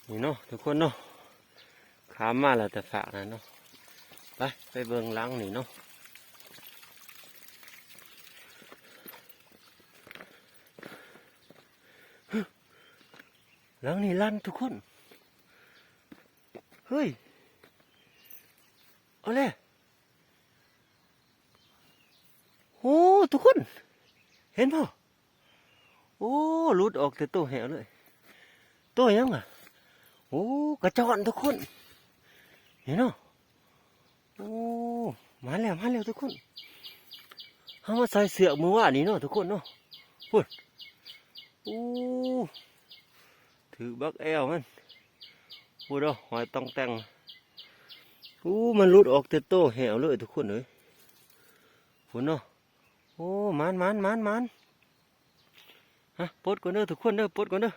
นี่เนาะทุกคนเนาะขามมาแล้วแต่ฝากนะเนาะไปเบิ่งหลังนี่เนาะหลังนี่ลั่นทุกคนเฮ้ยเอาเลยโอ้ทุกคนเห็นป่ะโอ้หลุดออกแต่ตัวแหวเลยตัวยังอ่ะโอ้กระจอนทุกคนเห็นเนาะโอ้มาแล้วทุกคนเขามาใส่เสื้อมือว่านี่เนาะทุกคนเนาะพูดโอ้ถือบักแอลมันพูดเอาหอยตองแต่งโอ้มันหลุดออกแต่โตแหวเลยทุกคนเลยพูดเนาะโอ้มันฮะปลดก่อนเด้อทุกคนเด้อปลดก่อนเด้อ